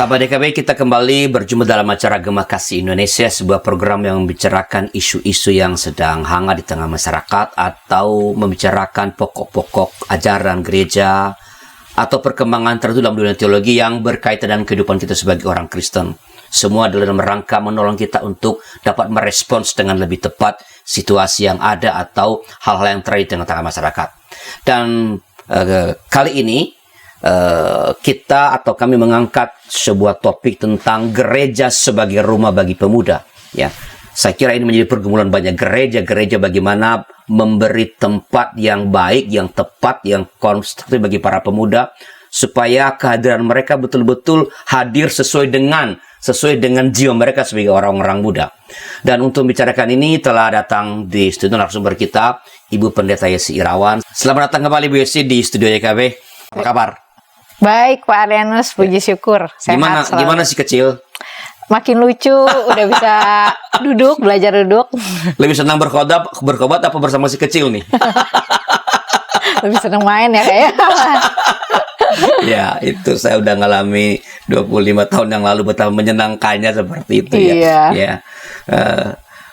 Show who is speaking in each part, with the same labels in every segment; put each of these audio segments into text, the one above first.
Speaker 1: Sahabat DKB, kita kembali berjumpa dalam acara Gema Kasih Indonesia, sebuah program yang membicarakan isu-isu yang sedang hangat di tengah masyarakat atau membicarakan pokok-pokok ajaran gereja atau perkembangan tertentu dalam dunia teologi yang berkaitan dengan kehidupan kita sebagai orang Kristen. Semua dalam rangka menolong kita untuk dapat merespons dengan lebih tepat situasi yang ada atau hal-hal yang terjadi di tengah-tengah masyarakat. Dan kali ini kita atau kami mengangkat sebuah topik tentang gereja sebagai rumah bagi pemuda. Ya, saya kira ini menjadi pergumulan banyak gereja bagaimana memberi tempat yang baik, yang tepat, yang konstruktif bagi para pemuda supaya kehadiran mereka betul-betul hadir sesuai dengan jiwa mereka sebagai orang-orang muda. Dan untuk membicarakan ini telah datang di studio narasumber kita Ibu Pendeta Yesi Irawan. Selamat datang kembali Bu Yesi di studio YKB. Apa kabar?
Speaker 2: Baik Pak Arianus, puji syukur. Sehat
Speaker 1: Gimana si kecil?
Speaker 2: Makin lucu, udah bisa belajar duduk.
Speaker 1: Lebih senang berkobat apa bersama si kecil nih?
Speaker 2: Lebih senang main ya kayaknya.
Speaker 1: Ya, itu saya udah ngalami 25 tahun yang lalu betapa menyenangkannya seperti itu ya. Ya.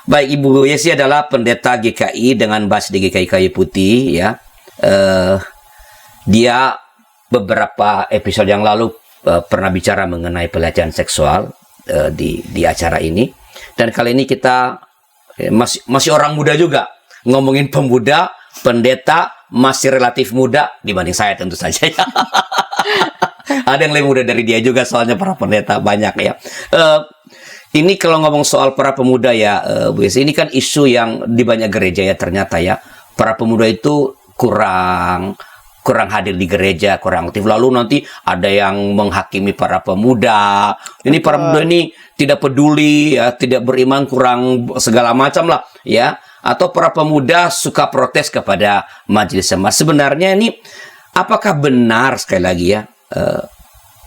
Speaker 1: Baik, Ibu Yesi adalah pendeta GKI dengan base di GKI Kayu Putih ya. Dia beberapa episode yang lalu pernah bicara mengenai pelecehan seksual di acara ini, dan kali ini kita masih orang muda juga, ngomongin pemuda, pendeta masih relatif muda dibanding saya tentu saja. Ada yang lebih muda dari dia juga, soalnya para pendeta banyak ya. Ini kalau ngomong soal para pemuda ya, Bu Yesi, ini kan isu yang di banyak gereja ya, ternyata ya para pemuda itu kurang hadir di gereja, kurang aktif. Lalu nanti ada yang menghakimi para pemuda. Ini para pemuda ini tidak peduli, ya, tidak beriman, kurang segala macam lah, ya. Atau para pemuda suka protes kepada majelis jemaat. Sebenarnya ini apakah benar sekali lagi ya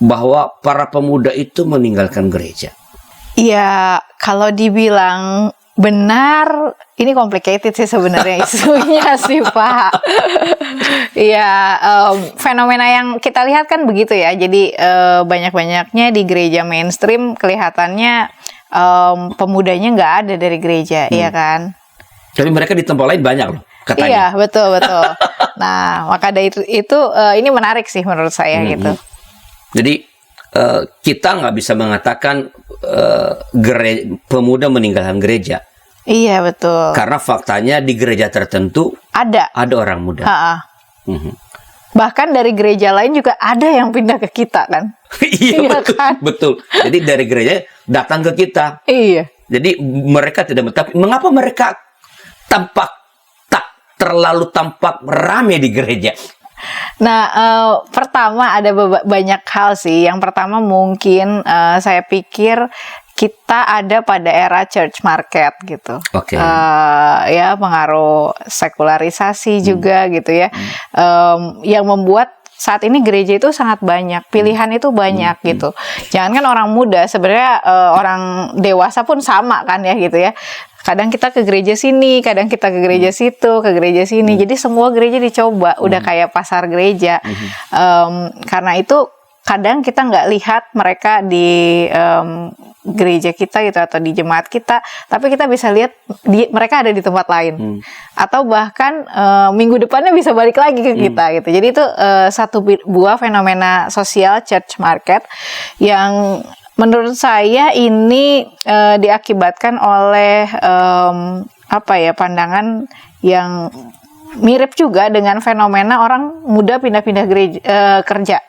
Speaker 1: bahwa para pemuda itu meninggalkan gereja?
Speaker 2: Iya, kalau dibilang benar, ini complicated sih sebenarnya isunya sih Pak. Iya, fenomena yang kita lihat kan begitu ya. Jadi banyak-banyaknya di gereja mainstream kelihatannya pemudanya nggak ada dari gereja, iya kan?
Speaker 1: Tapi mereka di tempat lain banyak loh, katanya.
Speaker 2: Iya, betul. Nah, maka dari itu ini menarik sih menurut saya gitu.
Speaker 1: Jadi kita nggak bisa mengatakan pemuda meninggalkan gereja.
Speaker 2: Iya, betul.
Speaker 1: Karena faktanya di gereja tertentu ada orang muda.
Speaker 2: Bahkan dari gereja lain juga ada yang pindah ke kita kan?
Speaker 1: Iya, betul. Jadi dari gereja datang ke kita.
Speaker 2: Iya.
Speaker 1: Jadi mereka tidak, tapi mengapa mereka tak terlalu tampak ramai di gereja?
Speaker 2: Nah, pertama ada banyak hal sih. Yang pertama mungkin saya pikir kita ada pada era church market gitu.
Speaker 1: Okay.
Speaker 2: Ya, pengaruh sekularisasi juga gitu ya. Yang membuat saat ini gereja itu sangat banyak, pilihan itu banyak gitu. Jangankan orang muda, sebenarnya orang dewasa pun sama kan ya gitu ya. Kadang kita ke gereja sini, kadang kita ke gereja situ, ke gereja sini. Jadi semua gereja dicoba, udah kayak pasar gereja. Karena itu kadang kita nggak lihat mereka di gereja kita gitu atau di jemaat kita, tapi kita bisa lihat mereka ada di tempat lain. Atau bahkan minggu depannya bisa balik lagi ke kita gitu. Jadi itu satu buah fenomena sosial church market yang menurut saya ini diakibatkan oleh pandangan yang mirip juga dengan fenomena orang muda pindah-pindah kerja.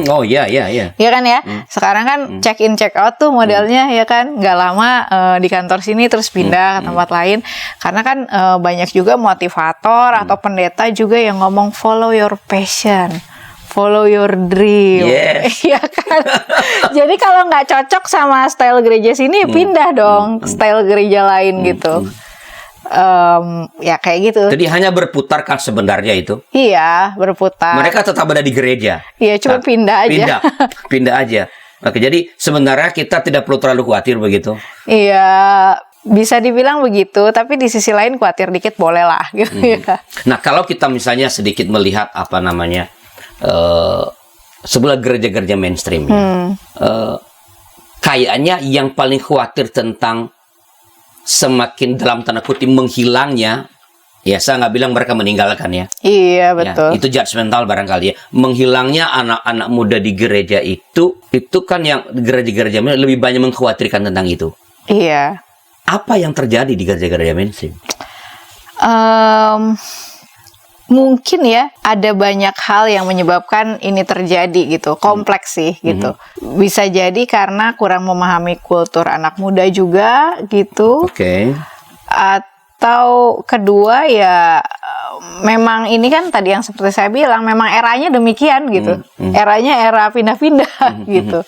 Speaker 1: Oh iya.
Speaker 2: Iya kan ya. Sekarang kan check in check out tuh modelnya ya kan. Nggak lama di kantor sini terus pindah ke tempat lain. Karena kan banyak juga motivator atau pendeta juga yang ngomong follow your passion, follow your dream.
Speaker 1: Yes.
Speaker 2: Iya kan. Jadi kalau nggak cocok sama style gereja sini pindah dong style gereja lain gitu. Ya kayak gitu.
Speaker 1: Jadi hanya berputar kan sebenarnya itu?
Speaker 2: Iya, berputar.
Speaker 1: Mereka tetap ada di gereja.
Speaker 2: Iya, cuma pindah aja.
Speaker 1: Pindah aja. Oke, jadi sebenarnya kita tidak perlu terlalu khawatir begitu?
Speaker 2: Iya, bisa dibilang begitu. Tapi di sisi lain khawatir dikit boleh lah. Gitu ya.
Speaker 1: Nah, kalau kita misalnya sedikit melihat sebelah gereja-gereja mainstream ya. Kayaknya yang paling khawatir tentang semakin dalam tanda kutip menghilangnya, ya saya nggak bilang mereka meninggalkan ya.
Speaker 2: Iya, betul.
Speaker 1: Ya, itu judgmental barangkali ya. Menghilangnya anak-anak muda di gereja itu kan yang gereja-gereja lebih banyak mengkhawatirkan tentang itu.
Speaker 2: Iya.
Speaker 1: Apa yang terjadi di gereja-gereja mainstream?
Speaker 2: Mungkin ya ada banyak hal yang menyebabkan ini terjadi gitu, kompleks sih gitu. Bisa jadi karena kurang memahami kultur anak muda juga gitu.
Speaker 1: Oke.
Speaker 2: Atau kedua ya memang ini kan tadi yang seperti saya bilang memang eranya demikian gitu. Eranya era pindah-pindah gitu.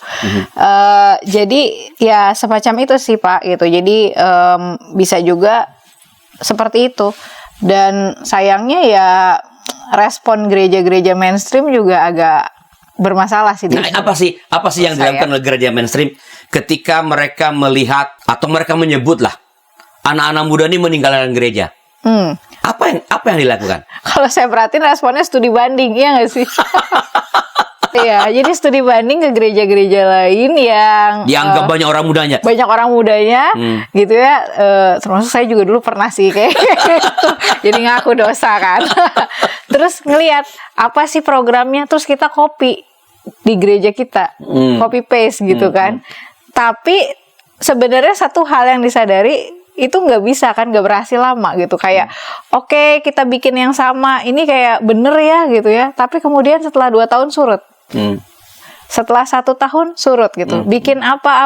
Speaker 2: Jadi ya semacam itu sih Pak gitu. Jadi bisa juga seperti itu. Dan sayangnya ya respon gereja-gereja mainstream juga agak bermasalah sih.
Speaker 1: Nah, apa sih yang dilakukan oleh gereja mainstream ketika mereka melihat atau mereka menyebut lah anak-anak muda ini meninggalkan gereja? Apa yang dilakukan?
Speaker 2: Kalau saya perhatiin responnya studi banding, iya nggak sih? Iya, jadi studi banding ke gereja-gereja lain yang
Speaker 1: dianggap banyak orang mudanya.
Speaker 2: Banyak orang mudanya, gitu ya. Termasuk saya juga dulu pernah sih kayak gitu. Jadi ngaku dosa kan. Terus ngelihat apa sih programnya, terus kita copy di gereja kita, copy paste gitu kan. Tapi sebenarnya satu hal yang disadari itu nggak bisa kan, nggak berhasil lama gitu. Kayak oke, kita bikin yang sama, ini kayak bener ya gitu ya. Tapi kemudian setelah 2 tahun surut. Setelah 1 tahun surut gitu. Bikin apa.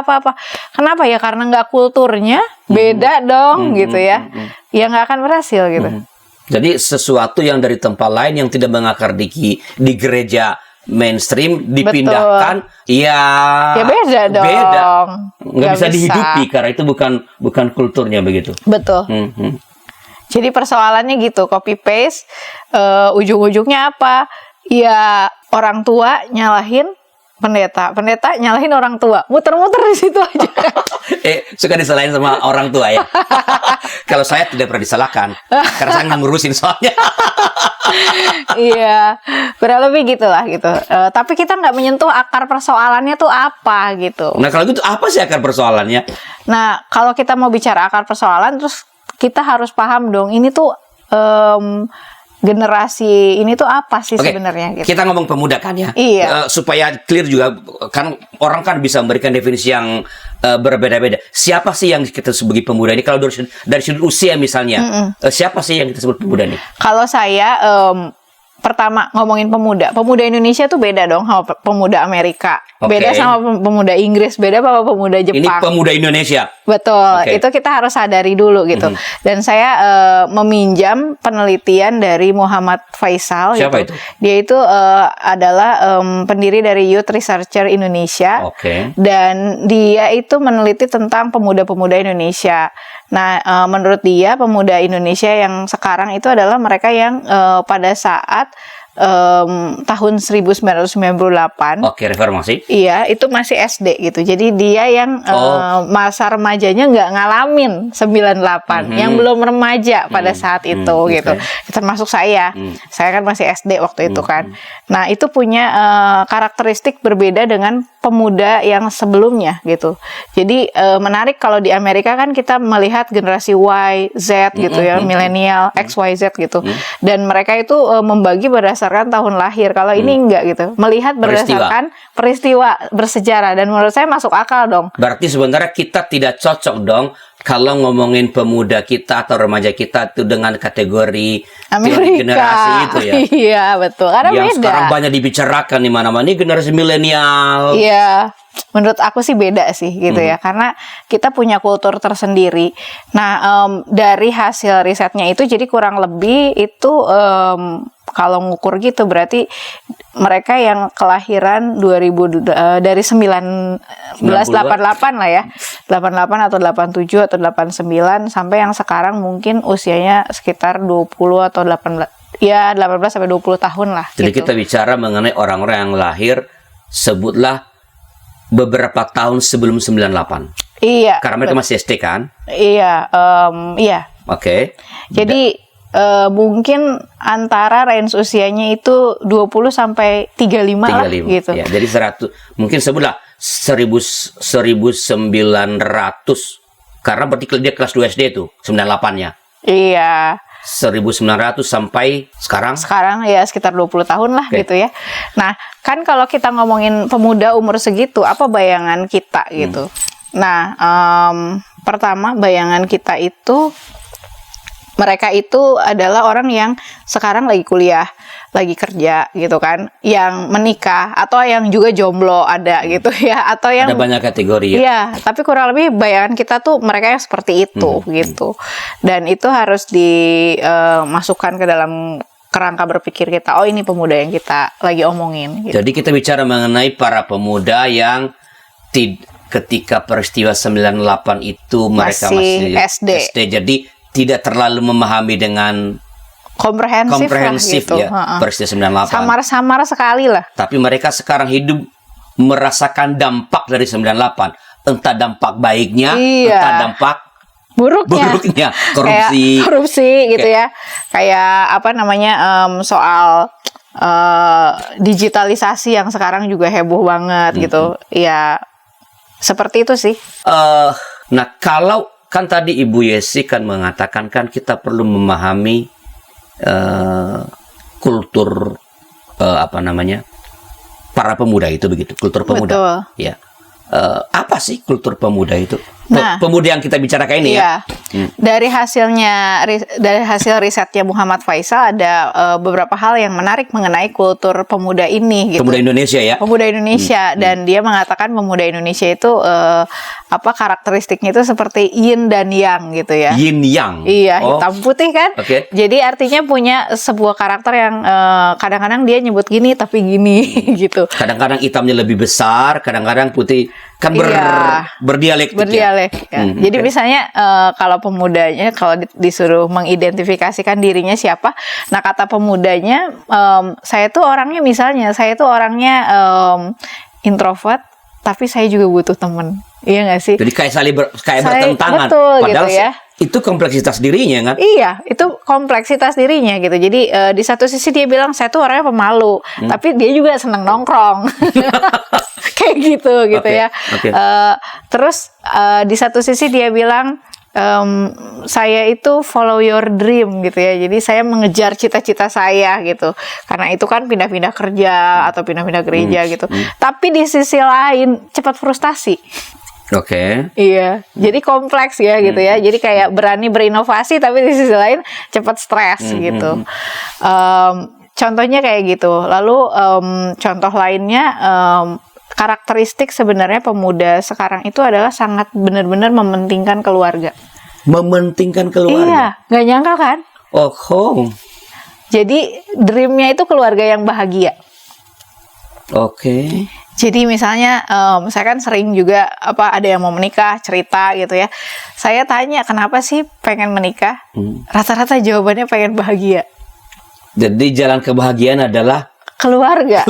Speaker 2: Kenapa ya? Karena nggak kulturnya beda dong gitu ya. Ya nggak akan berhasil gitu.
Speaker 1: Jadi sesuatu yang dari tempat lain yang tidak mengakar di gereja mainstream dipindahkan, ya
Speaker 2: beda dong.
Speaker 1: Nggak bisa dihidupi karena itu bukan kulturnya begitu.
Speaker 2: Betul. Jadi persoalannya gitu, copy paste, ujung-ujungnya apa? Ya orang tua nyalahin pendeta nyalahin orang tua, muter-muter di situ aja.
Speaker 1: Suka disalahin sama orang tua ya. Kalau saya tidak pernah disalahkan karena saya nggak ngurusin soalnya.
Speaker 2: Iya, kurang lebih gitulah gitu. Tapi kita nggak menyentuh akar persoalannya tuh apa gitu.
Speaker 1: Nah kalau gitu apa sih akar persoalannya?
Speaker 2: Nah kalau kita mau bicara akar persoalan, terus kita harus paham dong ini tuh generasi ini tuh apa sih sebenarnya? Gitu.
Speaker 1: Kita ngomong pemuda kan ya, supaya clear juga kan orang kan bisa memberikan definisi yang berbeda-beda. Siapa sih yang kita sebagai pemuda ini? Kalau dari sudut usia misalnya, siapa sih yang kita sebut pemuda ini?
Speaker 2: Kalau saya pertama ngomongin pemuda Indonesia tuh beda dong sama pemuda Amerika, beda sama pemuda Inggris, beda sama pemuda Jepang.
Speaker 1: Ini pemuda Indonesia.
Speaker 2: Betul, itu kita harus sadari dulu gitu. Dan saya meminjam penelitian dari Muhammad Faisal.
Speaker 1: Siapa
Speaker 2: gitu.
Speaker 1: itu?
Speaker 2: Dia itu adalah pendiri dari Youth Researcher Indonesia. Dan dia itu meneliti tentang pemuda-pemuda Indonesia. Nah, menurut dia pemuda Indonesia yang sekarang itu adalah mereka yang pada saat tahun 1998.
Speaker 1: Reformasi.
Speaker 2: Iya, itu masih SD gitu. Jadi dia yang masa remajanya nggak ngalamin 98, yang belum remaja pada saat itu gitu. Termasuk saya. Saya kan masih SD waktu itu kan. Nah, itu punya karakteristik berbeda dengan pemuda yang sebelumnya gitu. Jadi menarik kalau di Amerika kan kita melihat generasi Y, Z gitu ya, milenial, X, Y, Z gitu. Dan mereka itu membagi berdasarkan tahun lahir. Kalau ini enggak gitu. Melihat berdasarkan peristiwa bersejarah, dan menurut saya masuk akal dong.
Speaker 1: Berarti sebenarnya kita tidak cocok dong kalau ngomongin pemuda kita atau remaja kita itu dengan kategori
Speaker 2: Amerika.
Speaker 1: Generasi itu ya.
Speaker 2: Iya, betul. Karena
Speaker 1: yang
Speaker 2: beda.
Speaker 1: Sekarang banyak dibicarakan di mana-mana, ini generasi milenial.
Speaker 2: Iya. Menurut aku sih beda sih gitu ya, karena kita punya kultur tersendiri. Nah, dari hasil risetnya itu jadi kurang lebih itu kalau ngukur gitu berarti mereka yang kelahiran 2000 dari 1988 lah ya. 88 atau 87 atau 89 sampai yang sekarang mungkin usianya sekitar 20 atau 18 sampai 20 tahun lah.
Speaker 1: Jadi
Speaker 2: gitu.
Speaker 1: kita bicara mengenai orang-orang yang lahir sebutlah beberapa tahun sebelum 98.
Speaker 2: Iya.
Speaker 1: Karena mereka masih SD kan?
Speaker 2: Iya, iya.
Speaker 1: Oke.
Speaker 2: Jadi mungkin antara range usianya itu 20 sampai 35 lah
Speaker 1: 35
Speaker 2: gitu.
Speaker 1: ya, jadi 100 mungkin sebutlah 1900 karena berarti dia kelas 2 SD tuh 98-nya.
Speaker 2: Iya.
Speaker 1: 1900 sampai sekarang
Speaker 2: ya sekitar 20 tahun lah
Speaker 1: Oke.
Speaker 2: gitu ya. Nah, kan kalau kita ngomongin pemuda umur segitu, apa bayangan kita gitu? Nah, pertama bayangan kita itu mereka itu adalah orang yang sekarang lagi kuliah, lagi kerja gitu kan, yang menikah atau yang juga jomblo ada gitu ya, atau yang
Speaker 1: ada banyak kategori ya.
Speaker 2: Iya, tapi kurang lebih bayangan kita tuh mereka yang seperti itu gitu. Dan itu harus dimasukkan ke dalam kerangka berpikir kita. Oh, ini pemuda yang kita lagi omongin gitu.
Speaker 1: Jadi kita bicara mengenai para pemuda yang ketika peristiwa 98 itu mereka masih
Speaker 2: SD.
Speaker 1: Jadi tidak terlalu memahami dengan
Speaker 2: Komprehensif lah gitu.
Speaker 1: ya peristiwa 98.
Speaker 2: Samar-samar sekali lah.
Speaker 1: Tapi mereka sekarang hidup merasakan dampak dari 98. Entah dampak baiknya,
Speaker 2: Iya.
Speaker 1: entah dampak buruknya. Korupsi.
Speaker 2: Kayak korupsi gitu ya. Kayak apa namanya soal digitalisasi yang sekarang juga heboh banget gitu. Ya seperti itu sih.
Speaker 1: Nah, kalau kan tadi Ibu Yesi kan mengatakan kan kita perlu memahami kultur apa namanya para pemuda itu begitu, kultur pemuda.
Speaker 2: Betul.
Speaker 1: Ya. Apa sih kultur pemuda itu?
Speaker 2: Nah,
Speaker 1: Pemuda yang kita bicarakan ini ya.
Speaker 2: Iya. Dari hasil risetnya Muhammad Faisal ada beberapa hal yang menarik mengenai kultur pemuda ini gitu.
Speaker 1: Pemuda Indonesia ya.
Speaker 2: Pemuda Indonesia dan dia mengatakan pemuda Indonesia itu karakteristiknya itu seperti yin dan yang gitu ya.
Speaker 1: Yin yang.
Speaker 2: Iya, hitam putih kan.
Speaker 1: Oke.
Speaker 2: Jadi artinya punya sebuah karakter yang kadang-kadang dia nyebut gini tapi gini gitu.
Speaker 1: Kadang-kadang hitamnya lebih besar, kadang-kadang putih kan
Speaker 2: Iya.
Speaker 1: berdialektik.
Speaker 2: Ya. Jadi misalnya kalau pemudanya kalau disuruh mengidentifikasikan dirinya siapa, nah kata pemudanya saya tuh orangnya introvert, tapi saya juga butuh temen. Iya nggak sih?
Speaker 1: Jadi kayak bertentangan.
Speaker 2: Betul,
Speaker 1: Padahal
Speaker 2: gitu ya.
Speaker 1: itu kompleksitas dirinya kan.
Speaker 2: Iya, itu kompleksitas dirinya gitu. Jadi di satu sisi dia bilang saya tuh orangnya pemalu, tapi dia juga seneng nongkrong, kayak gitu
Speaker 1: Oke,
Speaker 2: ya.
Speaker 1: oke.
Speaker 2: Terus di satu sisi dia bilang saya itu follow your dream gitu ya. Jadi saya mengejar cita-cita saya gitu. Karena itu kan pindah-pindah kerja atau pindah-pindah gereja gitu. Tapi di sisi lain cepat frustasi.
Speaker 1: Oke.
Speaker 2: Iya, jadi kompleks ya gitu ya. Jadi kayak berani berinovasi tapi di sisi lain cepat stres gitu. Contohnya kayak gitu. Lalu contoh lainnya karakteristik sebenarnya pemuda sekarang itu adalah sangat benar-benar mementingkan keluarga.
Speaker 1: Mementingkan
Speaker 2: Iya,
Speaker 1: keluarga.
Speaker 2: nggak nyangka kan?
Speaker 1: Oh.
Speaker 2: Jadi dreamnya itu keluarga yang bahagia.
Speaker 1: Oke.
Speaker 2: Jadi misalnya saya kan sering juga ada yang mau menikah cerita gitu ya. Saya tanya kenapa sih pengen menikah? Rata-rata jawabannya pengen bahagia.
Speaker 1: Jadi jalan kebahagiaan adalah
Speaker 2: Keluarga.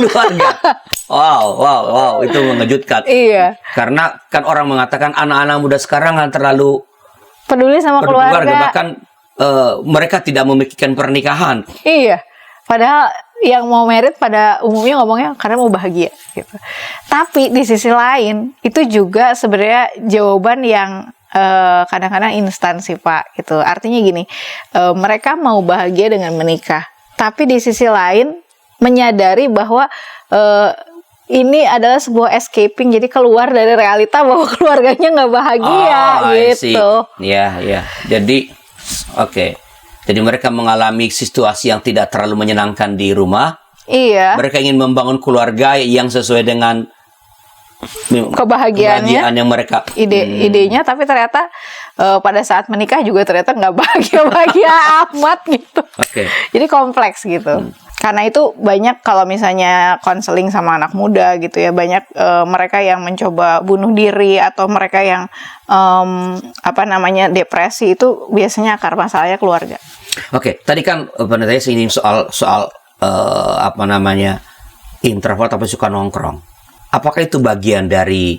Speaker 1: Wow, itu mengejutkan.
Speaker 2: Iya.
Speaker 1: Karena kan orang mengatakan anak-anak muda sekarang kan terlalu
Speaker 2: Peduli sama keluarga.
Speaker 1: bahkan mereka tidak memikirkan pernikahan.
Speaker 2: Iya. Padahal yang mau merit pada umumnya ngomongnya karena mau bahagia gitu. Tapi di sisi lain itu juga sebenarnya jawaban yang kadang-kadang instan sih Pak gitu. Artinya gini, mereka mau bahagia dengan menikah. Tapi di sisi lain menyadari bahwa ini adalah sebuah escaping, jadi keluar dari realita bahwa keluarganya nggak bahagia gitu.
Speaker 1: Iya. Jadi oke. Jadi mereka mengalami situasi yang tidak terlalu menyenangkan di rumah.
Speaker 2: Iya.
Speaker 1: Mereka ingin membangun keluarga yang sesuai dengan
Speaker 2: kebahagiaan
Speaker 1: yang mereka
Speaker 2: idenya, tapi ternyata pada saat menikah juga ternyata nggak bahagia amat gitu.
Speaker 1: Oke.
Speaker 2: Jadi kompleks gitu. Karena itu banyak kalau misalnya konseling sama anak muda gitu ya, banyak mereka yang mencoba bunuh diri atau mereka yang depresi, itu biasanya akar masalahnya keluarga.
Speaker 1: Oke, tadi kan saya singgung soal introvert tapi suka nongkrong. Apakah itu bagian dari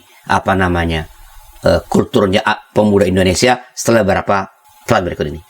Speaker 1: kulturnya pemuda Indonesia setelah berikut ini?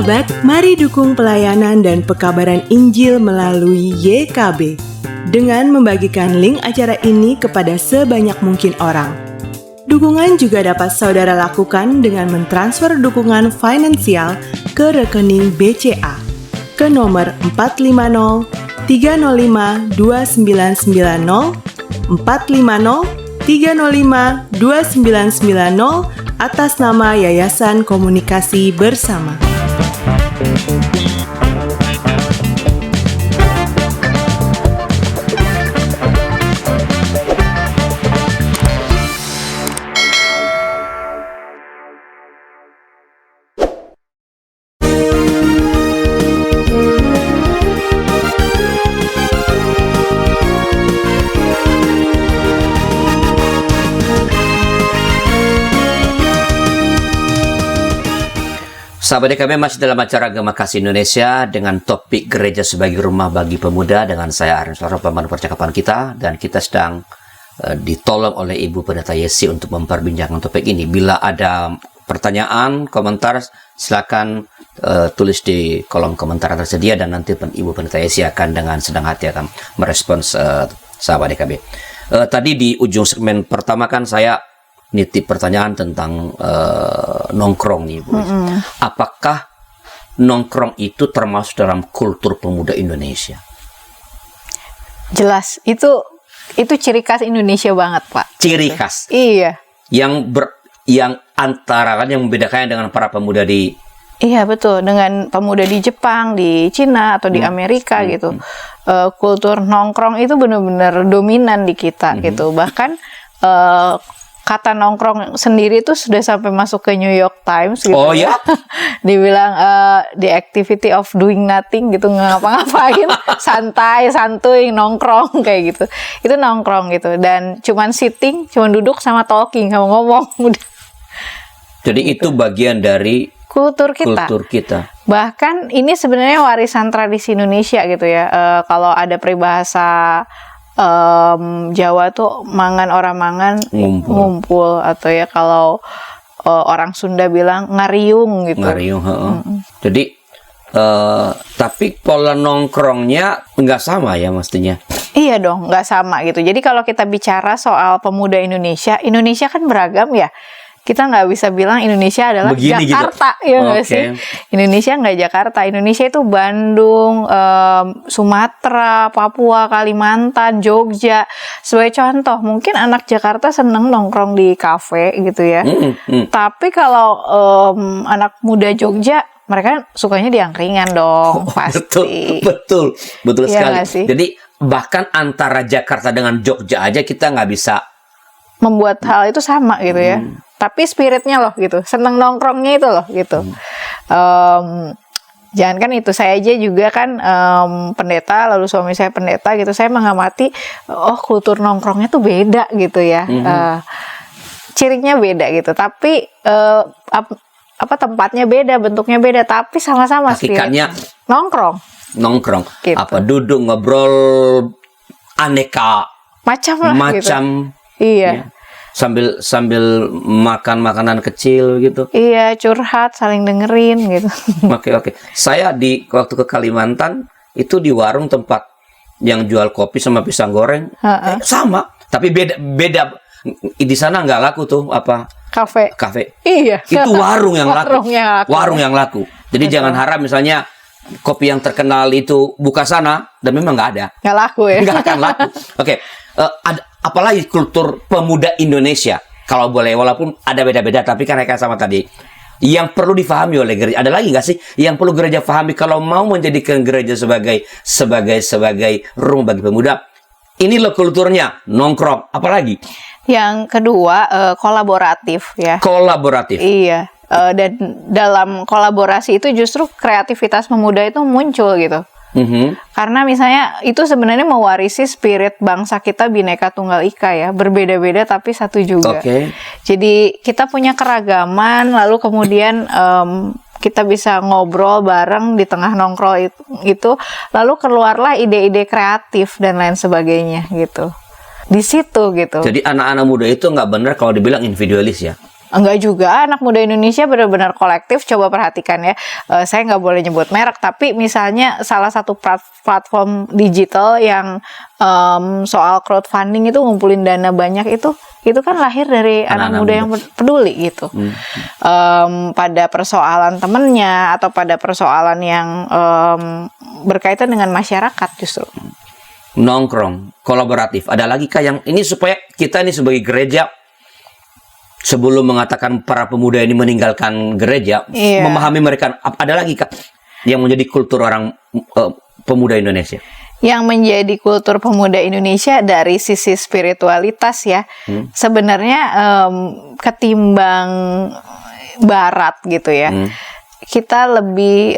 Speaker 3: Sahabat, mari dukung pelayanan dan pekabaran Injil melalui YKB dengan membagikan link acara ini kepada sebanyak mungkin orang. Dukungan juga dapat saudara lakukan dengan mentransfer dukungan finansial ke rekening BCA ke nomor 450 305 2990 450 305 2990 atas nama Yayasan Komunikasi Bersama.
Speaker 1: Sahabat kami masih dalam acara Gema Kasih Indonesia dengan topik gereja sebagai rumah bagi pemuda dengan saya Aaron Suara, pemandu percakapan kita, dan kita sedang ditolong oleh Ibu Pendeta Yesi untuk memperbincangkan topik ini. Bila ada pertanyaan, komentar, silakan tulis di kolom komentar yang tersedia dan nanti Ibu Pendeta Yesi akan dengan senang hati akan merespons sahabat DKB. Tadi di ujung segmen pertama kan saya nitip pertanyaan tentang nongkrong nih, Bu. Apakah nongkrong itu termasuk dalam kultur pemuda Indonesia?
Speaker 2: Jelas, itu ciri khas Indonesia banget, Pak.
Speaker 1: Ciri khas.
Speaker 2: Iya.
Speaker 1: Yang antara kan yang membedakannya dengan para pemuda di.
Speaker 2: Iya, betul, dengan pemuda di Jepang, di Cina atau di Amerika gitu. Kultur nongkrong itu benar-benar dominan di kita gitu. Bahkan kata nongkrong sendiri itu sudah sampai masuk ke New York Times gitu.
Speaker 1: Oh ya?
Speaker 2: Dibilang the activity of doing nothing gitu, nggak ngapa-ngapain, santuy, nongkrong kayak gitu. Itu nongkrong gitu, dan cuman sitting, cuman duduk sama talking, sama ngomong.
Speaker 1: Jadi itu bagian dari
Speaker 2: kultur kita. Bahkan ini sebenarnya warisan tradisi Indonesia gitu ya. Kalau ada peribahasa Jawa tuh mangan orang mangan ngumpul, atau ya kalau orang Sunda bilang ngariung gitu.
Speaker 1: Ngariung, Jadi tapi pola nongkrongnya nggak sama ya mestinya.
Speaker 2: Iya dong, nggak sama gitu. Jadi kalau kita bicara soal pemuda Indonesia kan beragam ya. Kita nggak bisa bilang Indonesia adalah
Speaker 1: begini
Speaker 2: Jakarta,
Speaker 1: gitu.
Speaker 2: Ya nggak sih? Indonesia nggak Jakarta. Indonesia itu Bandung, Sumatera, Papua, Kalimantan, Jogja. Sebagai contoh, mungkin anak Jakarta seneng nongkrong di kafe gitu ya. Tapi kalau anak muda Jogja, mereka sukanya di angkringan dong, pasti.
Speaker 1: Betul
Speaker 2: Ya,
Speaker 1: sekali. Jadi bahkan antara Jakarta dengan Jogja aja kita nggak bisa
Speaker 2: membuat hal itu sama gitu ya. Tapi spiritnya loh gitu, seneng nongkrongnya itu loh gitu. Jangan kan itu, saya aja juga kan pendeta, lalu suami saya pendeta gitu. Saya mengamati, kultur nongkrongnya tuh beda gitu ya. Cirinya beda gitu. Tapi tempatnya beda, bentuknya beda, tapi sama-sama
Speaker 1: hakikatnya
Speaker 2: nongkrong.
Speaker 1: Gitu. Duduk ngobrol aneka
Speaker 2: macam gitu. Iya.
Speaker 1: Ya. Sambil makan makanan kecil gitu.
Speaker 2: Iya, curhat, saling dengerin gitu.
Speaker 1: Oke. Saya waktu ke Kalimantan itu di warung tempat yang jual kopi sama pisang goreng sama, tapi beda. Di sana nggak laku tuh kafe. Iya. Itu warung yang laku. Warung yang laku. Jadi jangan harap misalnya kopi yang terkenal itu buka sana, dan memang nggak ada.
Speaker 2: Nggak laku ya.
Speaker 1: Nggak akan laku. Oke. Apalagi kultur pemuda Indonesia, kalau boleh, walaupun ada beda-beda, tapi kan mereka sama tadi. Yang perlu difahami oleh gereja, ada lagi nggak sih yang perlu gereja pahami kalau mau menjadikan gereja sebagai rumah bagi pemuda? Ini loh kulturnya, nongkrong. Apalagi?
Speaker 2: Yang kedua, kolaboratif ya.
Speaker 1: Kolaboratif.
Speaker 2: Iya. Dan dalam kolaborasi itu justru kreativitas pemuda itu muncul gitu. Karena misalnya itu sebenarnya mewarisi spirit bangsa kita Bhinneka Tunggal Ika ya, berbeda-beda tapi satu juga. Jadi kita punya keragaman, lalu kemudian kita bisa ngobrol bareng di tengah nongkrong itu, lalu keluarlah ide-ide kreatif dan lain sebagainya gitu. Di situ gitu.
Speaker 1: Jadi anak-anak muda itu nggak benar kalau dibilang individualis ya.
Speaker 2: Enggak juga, anak muda Indonesia benar-benar kolektif. Coba perhatikan ya, saya nggak boleh nyebut merek, tapi misalnya salah satu platform digital yang soal crowdfunding itu ngumpulin dana banyak, itu kan lahir dari anak muda yang peduli gitu. Pada persoalan temennya atau pada persoalan yang berkaitan dengan masyarakat justru.
Speaker 1: Nongkrong, kolaboratif. Ada lagi kah yang ini supaya kita ini sebagai gereja sebelum mengatakan para pemuda ini meninggalkan gereja, memahami mereka, ada lagi kah yang menjadi kultur orang pemuda Indonesia?
Speaker 2: Yang menjadi kultur pemuda Indonesia dari sisi spiritualitas ya, sebenarnya ketimbang Barat gitu ya, kita lebih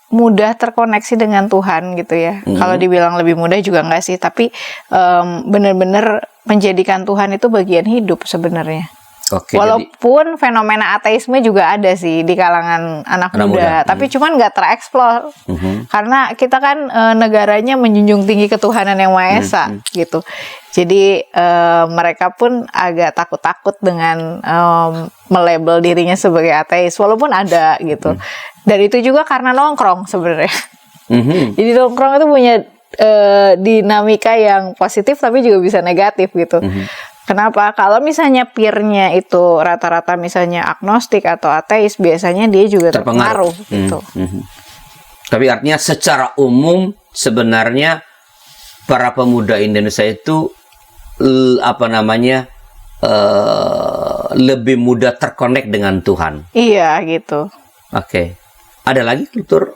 Speaker 2: mudah terkoneksi dengan Tuhan gitu ya. Kalau dibilang lebih mudah juga enggak sih, tapi benar-benar menjadikan Tuhan itu bagian hidup sebenarnya.
Speaker 1: Oke,
Speaker 2: walaupun fenomena ateisme juga ada sih di kalangan anak muda. Tapi cuman nggak tereksplor karena kita kan negaranya menjunjung tinggi ketuhanan yang Maha Esa gitu. Jadi mereka pun agak takut-takut dengan melabel dirinya sebagai ateis, walaupun ada gitu. Dan itu juga karena nongkrong sebenarnya. Jadi nongkrong itu punya dinamika yang positif tapi juga bisa negatif gitu. Kenapa? Kalau misalnya peer-nya itu rata-rata misalnya agnostik atau ateis, biasanya dia juga terpengaruh gitu.
Speaker 1: Tapi artinya secara umum sebenarnya para pemuda Indonesia itu lebih mudah terkonek dengan Tuhan.
Speaker 2: Iya gitu.
Speaker 1: Oke. Ada lagi kultur?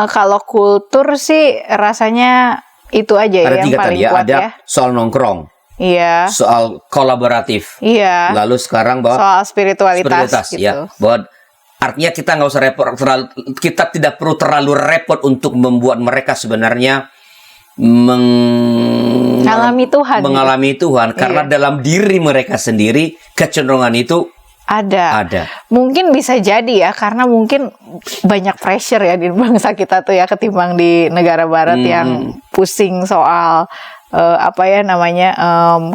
Speaker 2: Kalau kultur sih rasanya itu aja
Speaker 1: ada
Speaker 2: yang paling
Speaker 1: tadi,
Speaker 2: kuat
Speaker 1: ada
Speaker 2: ya.
Speaker 1: Soal nongkrong.
Speaker 2: Iya.
Speaker 1: Soal kolaboratif.
Speaker 2: Iya.
Speaker 1: Lalu sekarang bahwa
Speaker 2: soal spiritualitas gitu.
Speaker 1: Ya. Bahwa artinya kita nggak usah repot, kita tidak perlu terlalu repot untuk membuat mereka sebenarnya
Speaker 2: mengalami Tuhan.
Speaker 1: Karena dalam diri mereka sendiri kecenderungan itu
Speaker 2: ada. Mungkin bisa jadi ya, karena mungkin banyak pressure ya di bangsa kita tuh ya, ketimbang di negara Barat yang pusing soal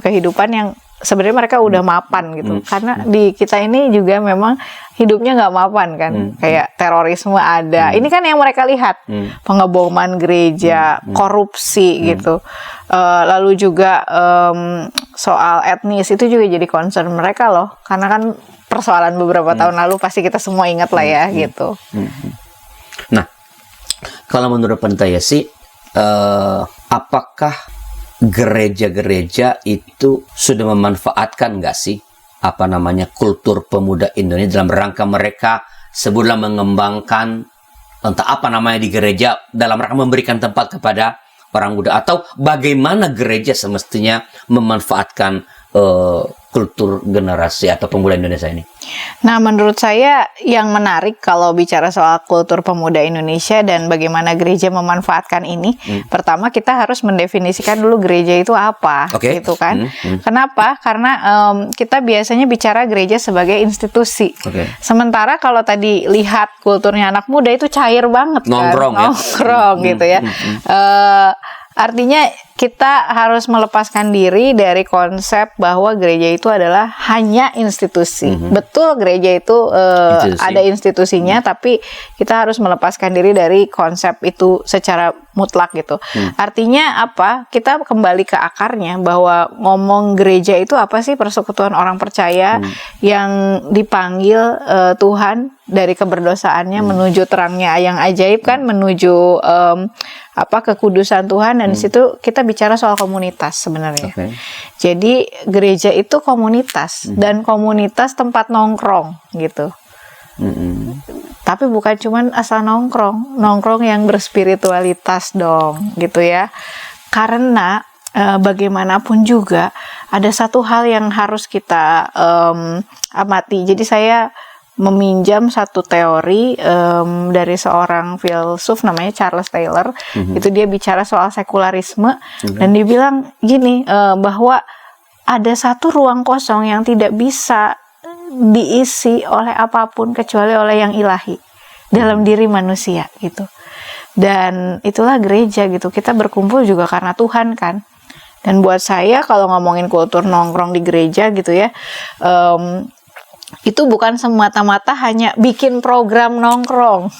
Speaker 2: kehidupan yang sebenarnya mereka udah mapan gitu. Karena di kita ini juga memang hidupnya nggak mapan kan, kayak terorisme ada. Ini kan yang mereka lihat, pengeboman gereja, korupsi gitu. Lalu juga soal etnis itu juga jadi concern mereka loh, karena kan persoalan beberapa tahun lalu pasti kita semua ingat lah ya gitu.
Speaker 1: Nah, kalau menurut Pendeta Yesi, apakah gereja-gereja itu sudah memanfaatkan nggak sih kultur pemuda Indonesia dalam rangka mereka sebelum mengembangkan entah apa namanya di gereja dalam rangka memberikan tempat kepada orang muda, atau bagaimana gereja semestinya memanfaatkan kultur generasi atau pemuda Indonesia ini?
Speaker 2: Nah, menurut saya yang menarik kalau bicara soal kultur pemuda Indonesia dan bagaimana gereja memanfaatkan ini, pertama kita harus mendefinisikan dulu gereja itu apa, gitu kan? Kenapa? Karena kita biasanya bicara gereja sebagai institusi. Sementara kalau tadi lihat kulturnya anak muda itu cair banget, nongkrong gitu ya. Artinya kita harus melepaskan diri dari konsep bahwa gereja itu adalah hanya institusi. Betul, gereja itu ada institusinya, tapi kita harus melepaskan diri dari konsep itu secara mutlak gitu. Artinya apa? Kita kembali ke akarnya, bahwa ngomong gereja itu apa sih? Persekutuan orang percaya yang dipanggil Tuhan dari keberdosaannya menuju terangnya yang ajaib kan, menuju kekudusan Tuhan, dan di situ kita bicara soal komunitas sebenarnya. Jadi gereja itu komunitas, dan komunitas tempat nongkrong gitu. Tapi bukan cuman asal nongkrong yang berspiritualitas dong gitu ya. Karena bagaimanapun juga ada satu hal yang harus kita amati. Jadi saya meminjam satu teori dari seorang filsuf namanya Charles Taylor. Itu dia bicara soal sekularisme, dan dia bilang gini, bahwa ada satu ruang kosong yang tidak bisa diisi oleh apapun kecuali oleh yang ilahi dalam diri manusia gitu. Dan itulah gereja gitu. Kita berkumpul juga karena Tuhan kan. Dan buat saya kalau ngomongin kultur nongkrong di gereja gitu ya, itu bukan semata-mata hanya bikin program nongkrong.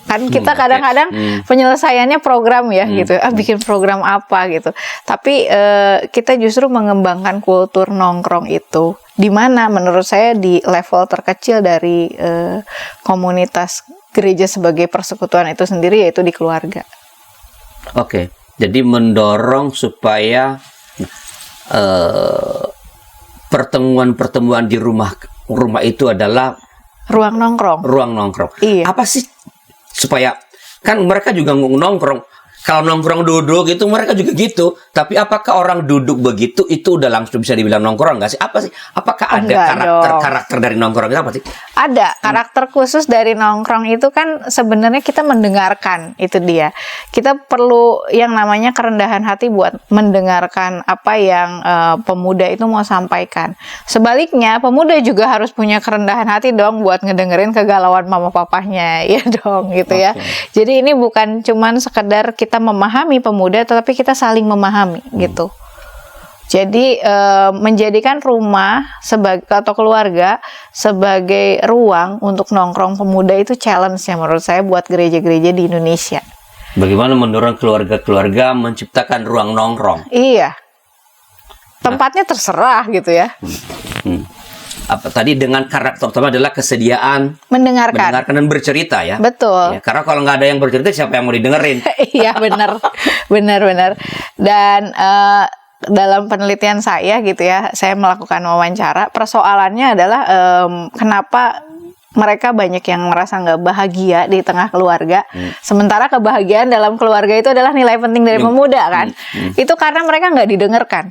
Speaker 2: Kan kita kadang-kadang penyelesaiannya program ya gitu, bikin program apa gitu. Tapi kita justru mengembangkan kultur nongkrong itu, di mana menurut saya di level terkecil dari komunitas gereja sebagai persekutuan itu sendiri, yaitu di keluarga.
Speaker 1: Oke, jadi mendorong supaya pertemuan-pertemuan di rumah itu adalah
Speaker 2: Ruang nongkrong. Iya.
Speaker 1: Apa sih supaya, kan mereka juga nongkrong. Kalau nongkrong duduk itu mereka juga gitu. Tapi apakah orang duduk begitu itu udah langsung bisa dibilang nongkrong nggak sih? Apa sih? Apakah ada karakter dari nongkrong itu apa sih?
Speaker 2: Ada karakter khusus dari nongkrong itu kan sebenarnya kita mendengarkan, itu dia. Kita perlu yang namanya kerendahan hati buat mendengarkan apa yang pemuda itu mau sampaikan. Sebaliknya pemuda juga harus punya kerendahan hati dong buat ngedengerin kegalauan mama papahnya, ya dong gitu ya. Jadi ini bukan cuman sekedar kita memahami pemuda, tetapi kita saling memahami gitu. Jadi menjadikan rumah atau keluarga sebagai ruang untuk nongkrong pemuda itu challenge-nya menurut saya buat gereja-gereja di Indonesia.
Speaker 1: Bagaimana mendorong keluarga-keluarga menciptakan ruang nongkrong?
Speaker 2: Iya. Tempatnya terserah gitu ya.
Speaker 1: Apa tadi dengan karakter utama adalah kesediaan
Speaker 2: mendengarkan
Speaker 1: dan bercerita ya.
Speaker 2: Betul.
Speaker 1: Ya, karena kalau nggak ada yang bercerita siapa yang mau didengerin?
Speaker 2: Iya benar. Dan dalam penelitian saya gitu ya, saya melakukan wawancara. Persoalannya adalah kenapa mereka banyak yang merasa nggak bahagia di tengah keluarga, sementara kebahagiaan dalam keluarga itu adalah nilai penting dari pemuda kan? Itu karena mereka nggak didengarkan.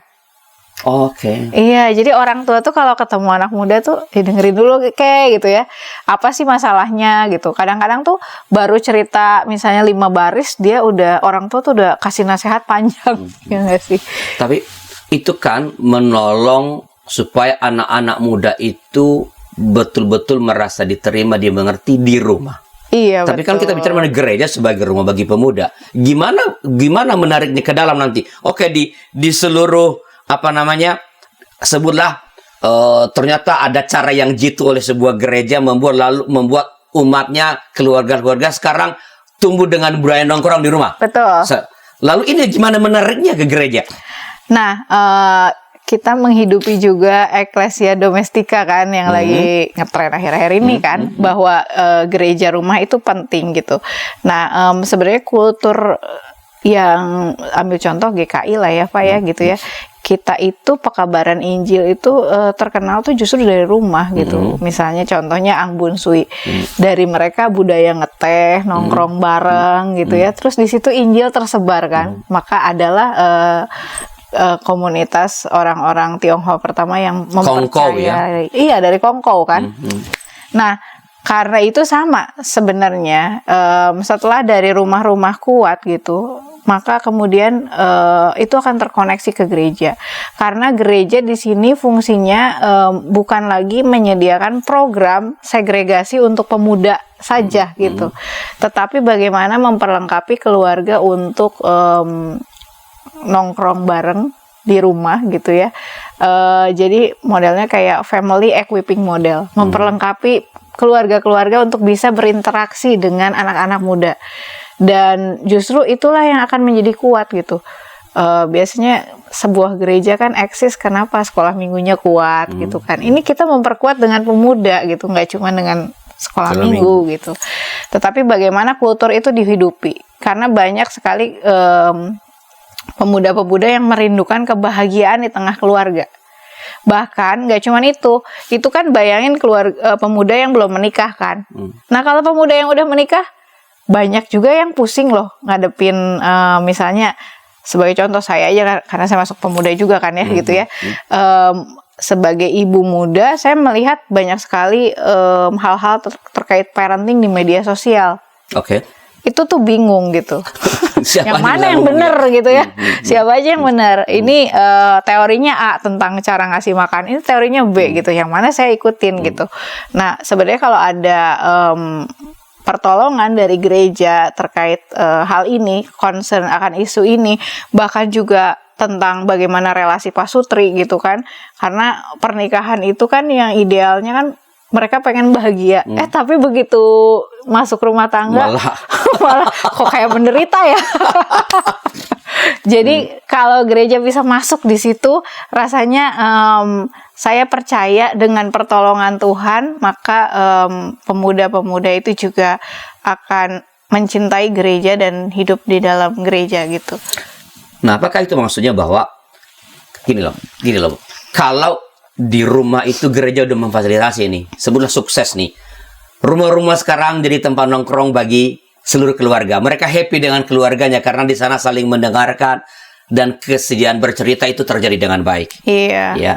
Speaker 1: Oke.
Speaker 2: Iya, jadi orang tua tuh kalau ketemu anak muda tuh dengerin dulu kayak gitu ya. Apa sih masalahnya gitu. Kadang-kadang tuh baru cerita misalnya 5 baris, dia orang tua tuh udah kasih nasihat panjang. Ya nggak sih?
Speaker 1: Tapi itu kan menolong supaya anak-anak muda itu betul-betul merasa diterima, dia mengerti di rumah.
Speaker 2: Iya,
Speaker 1: tapi
Speaker 2: betul.
Speaker 1: kan kita bicara mengenai gereja sebagai rumah bagi pemuda. Gimana menariknya ke dalam nanti? Oke, di seluruh sebutlah ternyata ada cara yang jitu oleh sebuah gereja membuat umatnya, keluarga-keluarga sekarang tumbuh dengan budaya nongkrong di rumah.
Speaker 2: Betul.
Speaker 1: Lalu ini gimana menariknya ke gereja?
Speaker 2: Nah, kita menghidupi juga eklesia domestika kan yang lagi ngetren akhir-akhir ini kan, bahwa gereja rumah itu penting gitu. Nah, sebenarnya kultur yang ambil contoh GKI lah ya Pak ya gitu ya. Kita itu pekabaran Injil itu terkenal tuh justru dari rumah gitu. Misalnya contohnya Anggun Sui. Dari mereka budaya ngeteh, nongkrong bareng gitu ya. Terus di situ Injil tersebar kan. Maka adalah komunitas orang-orang Tionghoa pertama yang mempercayai.
Speaker 1: Kongkow ya?
Speaker 2: Iya, dari Kongkow kan. Nah, karena itu sama sebenarnya setelah dari rumah-rumah kuat gitu, maka kemudian itu akan terkoneksi ke gereja. Karena gereja di sini fungsinya bukan lagi menyediakan program segregasi untuk pemuda saja gitu, tetapi bagaimana memperlengkapi keluarga untuk nongkrong bareng di rumah gitu ya. Jadi modelnya kayak family equipping model, memperlengkapi keluarga-keluarga untuk bisa berinteraksi dengan anak-anak muda. Dan justru itulah yang akan menjadi kuat gitu. Biasanya sebuah gereja kan eksis kenapa sekolah minggunya kuat gitu kan. Ini kita memperkuat dengan pemuda gitu, nggak cuma dengan sekolah minggu gitu. Tetapi bagaimana kultur itu dihidupi. Karena banyak sekali pemuda-pemuda yang merindukan kebahagiaan di tengah keluarga. Bahkan nggak cuma itu kan bayangin pemuda yang belum menikah kan. Nah kalau pemuda yang udah menikah, banyak juga yang pusing loh ngadepin misalnya sebagai contoh saya aja karena saya masuk pemuda juga kan ya gitu ya. Sebagai ibu muda saya melihat banyak sekali hal-hal terkait parenting di media sosial.
Speaker 1: Oke.
Speaker 2: Itu tuh bingung gitu.
Speaker 1: Siapa
Speaker 2: yang mana yang benar gitu ya. Siapa aja yang benar. Ini teorinya A tentang cara ngasih makan, ini teorinya B gitu. Yang mana saya ikutin gitu. Nah sebenarnya kalau ada pertolongan dari gereja terkait hal ini, concern akan isu ini, bahkan juga tentang bagaimana relasi pasutri gitu kan. Karena pernikahan itu kan yang idealnya kan mereka pengen bahagia. Tapi begitu masuk rumah tangga malah kok kayak menderita ya. Jadi kalau gereja bisa masuk di situ, rasanya saya percaya dengan pertolongan Tuhan, maka pemuda-pemuda itu juga akan mencintai gereja dan hidup di dalam gereja gitu.
Speaker 1: Nah, apakah itu maksudnya bahwa gini loh, Bu. Kalau di rumah itu gereja udah memfasilitasi nih, sebutlah sukses nih. Rumah-rumah sekarang jadi tempat nongkrong bagi seluruh keluarga. Mereka happy dengan keluarganya karena di sana saling mendengarkan dan kesediaan bercerita itu terjadi dengan baik.
Speaker 2: Iya.
Speaker 1: Ya.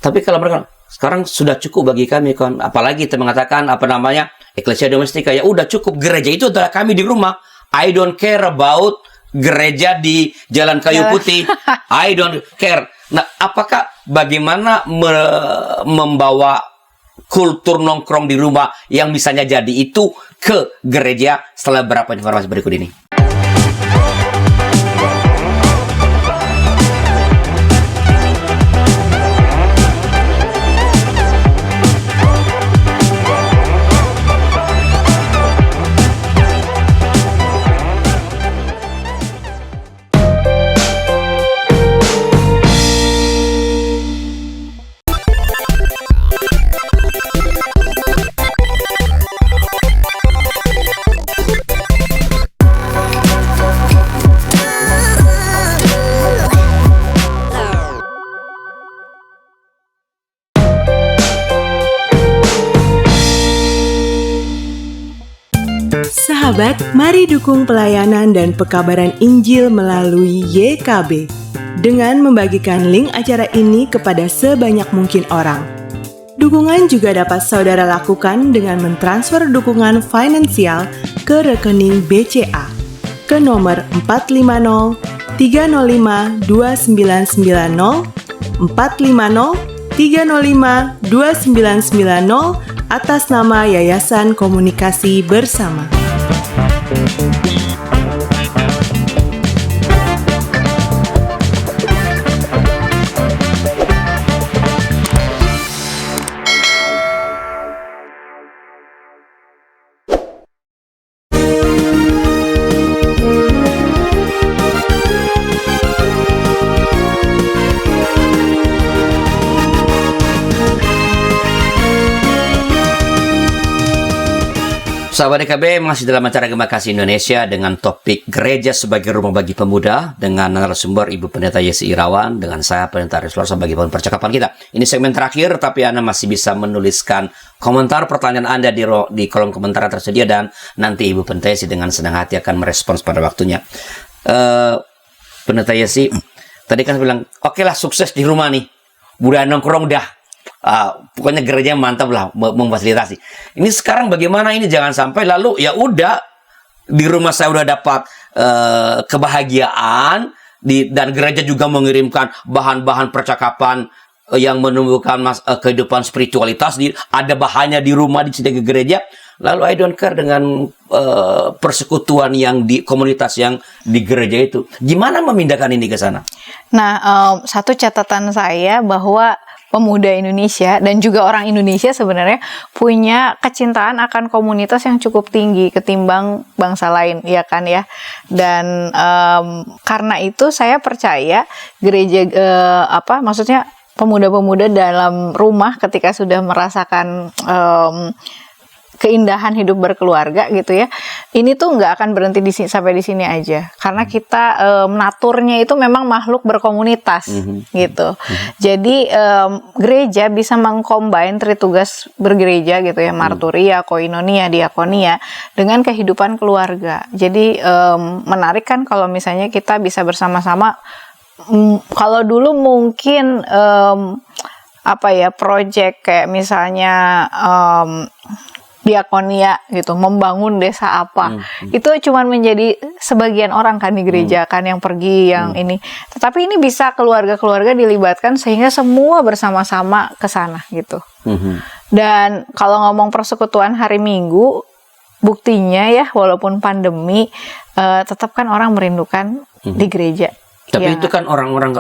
Speaker 1: Tapi kalau mereka sekarang sudah cukup bagi kami kan, apalagi kita mengatakan Ecclesia Domestika, ya udah cukup, gereja itu adalah kami di rumah. I don't care about gereja di Jalan Kayu Putih. I don't care. Nah, apakah bagaimana membawa kultur nongkrong di rumah yang misalnya jadi itu ke gereja setelah beberapa informasi berikut ini?
Speaker 3: Sahabat, mari dukung pelayanan dan pekabaran Injil melalui YKB dengan membagikan link acara ini kepada sebanyak mungkin orang. Dukungan juga dapat saudara lakukan dengan mentransfer dukungan finansial ke rekening BCA ke nomor 450 305 2990 450 305 2990 atas nama Yayasan Komunikasi Bersama.
Speaker 1: Sahabat DKB, masih dalam acara Gema Kasih Indonesia dengan topik gereja sebagai rumah bagi pemuda dengan narasumber Ibu Pendeta Yesi Irawan dengan saya Pendeta Rislar sebagai bahan percakapan kita. Ini segmen terakhir, tapi Anda masih bisa menuliskan komentar pertanyaan Anda di kolom komentar yang tersedia dan nanti Ibu Pendeta Yesi dengan senang hati akan merespons pada waktunya. Pendeta Yesi, tadi kan bilang, oke lah sukses di rumah nih, udah nongkrong dah. Pokoknya gereja mantap lah memfasilitasi. Ini sekarang bagaimana ini, jangan sampai lalu ya udah di rumah saya udah dapat kebahagiaan dan gereja juga mengirimkan bahan-bahan percakapan yang menumbuhkan kehidupan spiritualitas, ada bahannya di rumah di sini ke gereja, lalu I don't care dengan persekutuan yang di komunitas yang di gereja itu. Gimana memindahkan ini ke sana?
Speaker 2: Nah, satu catatan saya bahwa pemuda Indonesia dan juga orang Indonesia sebenarnya punya kecintaan akan komunitas yang cukup tinggi ketimbang bangsa lain, ya kan ya. Dan karena itu saya percaya gereja maksudnya pemuda-pemuda dalam rumah ketika sudah merasakan keindahan hidup berkeluarga gitu ya, ini tuh nggak akan berhenti sampai di sini aja, karena kita naturnya itu memang makhluk berkomunitas gitu. Jadi gereja bisa mengcombine tritugas bergereja gitu ya, marturia, koinonia, diakonia dengan kehidupan keluarga. Jadi menarik kan kalau misalnya kita bisa bersama-sama. Kalau dulu mungkin project kayak misalnya diakonia gitu, membangun desa apa, itu cuma menjadi sebagian orang kan di gereja kan yang pergi yang ini. Tetapi ini bisa keluarga-keluarga dilibatkan sehingga semua bersama-sama ke sana gitu. Dan kalau ngomong persekutuan hari Minggu, buktinya ya walaupun pandemi tetap kan orang merindukan di gereja
Speaker 1: Tapi
Speaker 2: Ya,
Speaker 1: itu kan orang-orang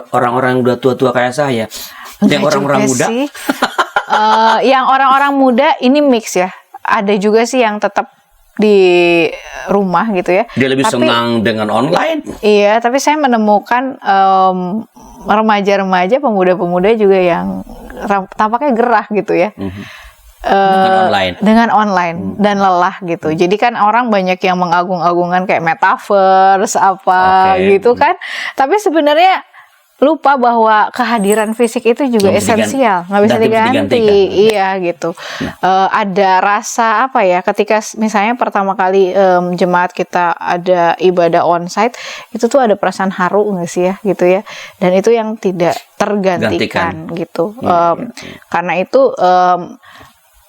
Speaker 1: yang udah tua-tua kayak saya. Yang
Speaker 2: enggak
Speaker 1: orang-orang
Speaker 2: juga
Speaker 1: muda.
Speaker 2: sih. Yang orang-orang muda ini mix ya. Ada juga sih yang tetap di rumah gitu ya.
Speaker 1: Dia lebih
Speaker 2: Tapi
Speaker 1: senang dengan online.
Speaker 2: iya, tapi saya menemukan remaja-remaja, pemuda-pemuda juga yang tampaknya gerah gitu ya.
Speaker 1: Dengan online.
Speaker 2: Dengan online dan lelah gitu. Jadi kan orang banyak yang mengagung-agungkan kayak metaverse apa
Speaker 1: Oke.
Speaker 2: gitu kan. Tapi sebenarnya lupa bahwa kehadiran fisik itu juga
Speaker 1: Nggak bisa
Speaker 2: esensial, nggak bisa
Speaker 1: nggak bisa
Speaker 2: diganti.
Speaker 1: digantikan.
Speaker 2: Iya gitu. Ada rasa apa ya? Ketika misalnya pertama kali jemaat kita ada ibadah onsite, itu tuh ada perasaan haru nggak sih ya gitu ya. Dan itu yang tidak tergantikan gitu. Karena itu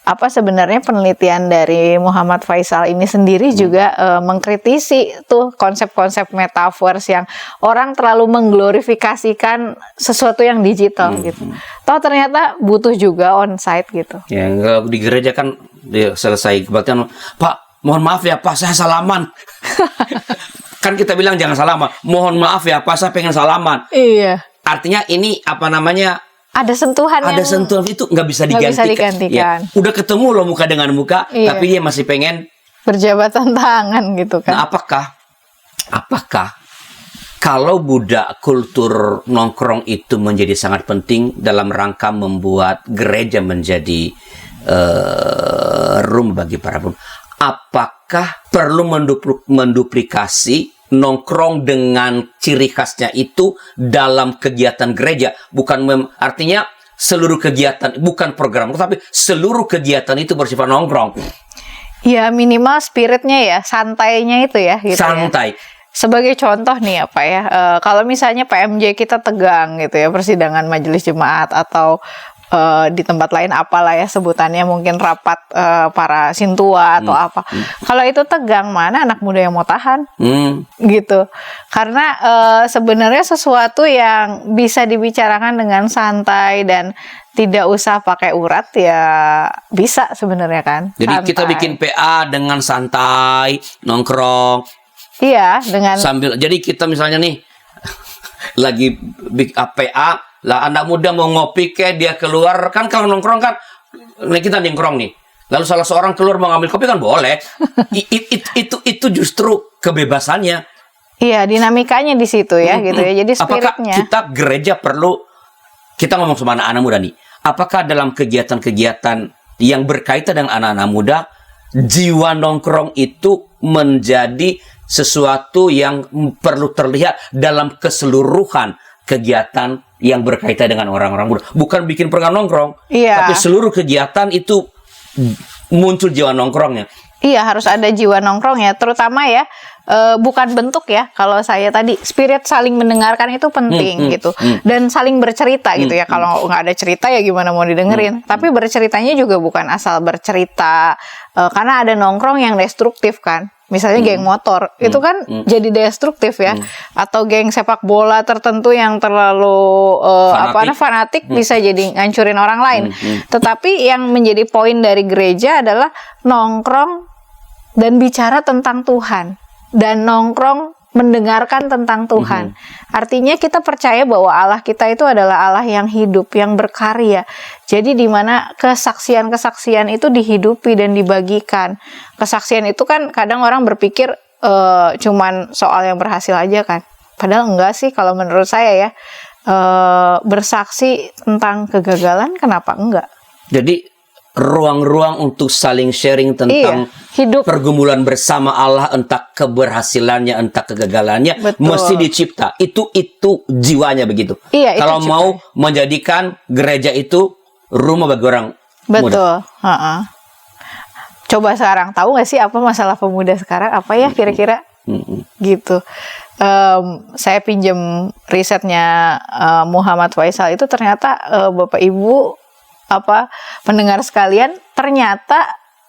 Speaker 2: apa sebenarnya penelitian dari Muhammad Faisal ini sendiri juga mengkritisi tuh konsep-konsep metaverse yang orang terlalu mengglorifikasikan sesuatu yang digital gitu. Toh ternyata butuh juga onsite gitu.
Speaker 1: Ya, kalau di gereja kan dia selesai kebaktian, Pak, mohon maaf ya Pak, saya salaman. Kan kita bilang jangan salaman. Mohon maaf ya Pak, saya pengen salaman.
Speaker 2: Iya.
Speaker 1: Artinya ini apa namanya?
Speaker 2: Ada sentuhan
Speaker 1: Ada
Speaker 2: yang
Speaker 1: sentuhan itu nggak bisa
Speaker 2: nggak bisa
Speaker 1: digantikan.
Speaker 2: digantikan.
Speaker 1: Ya, udah ketemu loh muka dengan muka,
Speaker 2: Iya.
Speaker 1: tapi dia masih pengen.
Speaker 2: berjabatan tangan gitu kan.
Speaker 1: Nah, apakah kalau budak kultur nongkrong itu menjadi sangat penting dalam rangka membuat gereja menjadi room bagi para pun, apakah perlu menduplikasi nongkrong dengan ciri khasnya itu dalam kegiatan gereja? Bukan artinya seluruh kegiatan, bukan program, tapi seluruh kegiatan itu bersifat nongkrong.
Speaker 2: Ya minimal spiritnya ya, santainya itu ya gitu ya.
Speaker 1: Santai.
Speaker 2: Sebagai contoh nih apa ya, kalau misalnya PMJ kita tegang gitu ya, persidangan majelis jemaat atau di tempat lain apalah ya sebutannya, mungkin rapat para sintua atau apa. Kalau itu tegang, mana anak muda yang mau tahan? Gitu. Karena sebenarnya sesuatu yang bisa dibicarakan dengan santai dan tidak usah pakai urat ya bisa sebenarnya kan.
Speaker 1: Jadi kita
Speaker 2: Santai.
Speaker 1: bikin PA dengan santai, nongkrong.
Speaker 2: Iya, dengan
Speaker 1: Sambil, jadi kita misalnya nih lagi PA, lah anak muda mau ngopi kayak dia keluar, kan kalau nongkrong kan, nih kita nongkrong nih, lalu salah seorang keluar mau ngambil kopi kan boleh. Itu justru kebebasannya.
Speaker 2: iya dinamikanya di situ ya gitu ya. Jadi
Speaker 1: Apakah
Speaker 2: spiritnya.
Speaker 1: kita gereja perlu, kita ngomong sama anak-anak muda nih, apakah dalam kegiatan-kegiatan yang berkaitan dengan anak-anak muda, jiwa nongkrong itu menjadi sesuatu yang perlu terlihat dalam keseluruhan kegiatan yang berkaitan dengan orang-orang muda. Bukan bikin program nongkrong,
Speaker 2: Iya.
Speaker 1: tapi seluruh kegiatan itu muncul jiwa nongkrongnya.
Speaker 2: Iya, harus ada jiwa nongkrong ya, terutama ya bukan bentuk ya. Kalau saya tadi spirit saling mendengarkan itu penting gitu, dan saling bercerita gitu ya. Kalau nggak ada cerita ya gimana mau didengerin. Tapi berceritanya juga bukan asal bercerita, karena ada nongkrong yang destruktif kan. Misalnya geng motor, itu kan jadi destruktif ya. Atau geng sepak bola tertentu yang terlalu fanatik bisa jadi ngancurin orang lain. Tetapi yang menjadi poin dari gereja adalah nongkrong dan bicara tentang Tuhan. Dan nongkrong mendengarkan tentang Tuhan. Artinya kita percaya bahwa Allah kita itu adalah Allah yang hidup, yang berkarya. Jadi di mana kesaksian-kesaksian itu dihidupi dan dibagikan. Kesaksian itu kan kadang orang berpikir cuman soal yang berhasil aja kan. Padahal enggak sih kalau menurut saya ya. Bersaksi tentang kegagalan kenapa enggak?
Speaker 1: Jadi ruang-ruang untuk saling sharing tentang
Speaker 2: hidup.
Speaker 1: pergumulan bersama Allah, entah keberhasilannya, entah kegagalannya,
Speaker 2: Betul.
Speaker 1: mesti dicipta. Itu jiwanya begitu.
Speaker 2: Iya, itu
Speaker 1: kalau
Speaker 2: cipta.
Speaker 1: mau menjadikan gereja itu rumah bagi orang muda.
Speaker 2: Betul. Coba sekarang tahu nggak sih apa masalah pemuda sekarang? Apa ya kira-kira? Gitu. Saya pinjam risetnya Muhammad Faisal itu ternyata Bapak Ibu pendengar sekalian, ternyata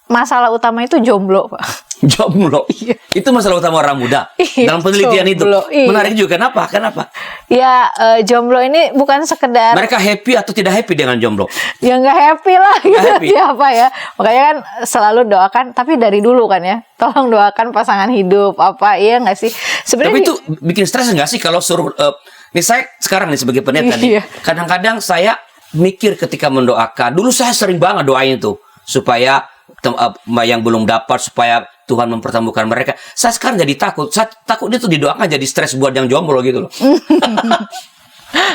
Speaker 2: masalah utama itu jomblo, Pak.
Speaker 1: Jomblo. Itu masalah utama orang muda.
Speaker 2: Iya,
Speaker 1: Dalam penelitian
Speaker 2: jomblo,
Speaker 1: itu.
Speaker 2: iya.
Speaker 1: Menarik juga. Kenapa?
Speaker 2: Ya, jomblo ini bukan sekedar
Speaker 1: Mereka happy atau tidak happy dengan jomblo?
Speaker 2: ya nggak happy lah gitu.
Speaker 1: happy.
Speaker 2: Siapa ya? Makanya kan selalu doakan, tapi dari dulu kan ya. Tolong doakan pasangan hidup iya nggak sih?
Speaker 1: Tapi
Speaker 2: Sebenarnya
Speaker 1: itu bikin stres nggak sih kalau suruh Nih saya sekarang nih sebagai pendeta nih,
Speaker 2: Iya.
Speaker 1: kadang-kadang saya mikir ketika mendoakan. Dulu saya sering banget doain tuh supaya yang belum dapat, supaya Tuhan mempertemukan mereka. Saya sekarang jadi takut. Saya takut itu didoakan jadi stres buat yang jomblo gitu loh.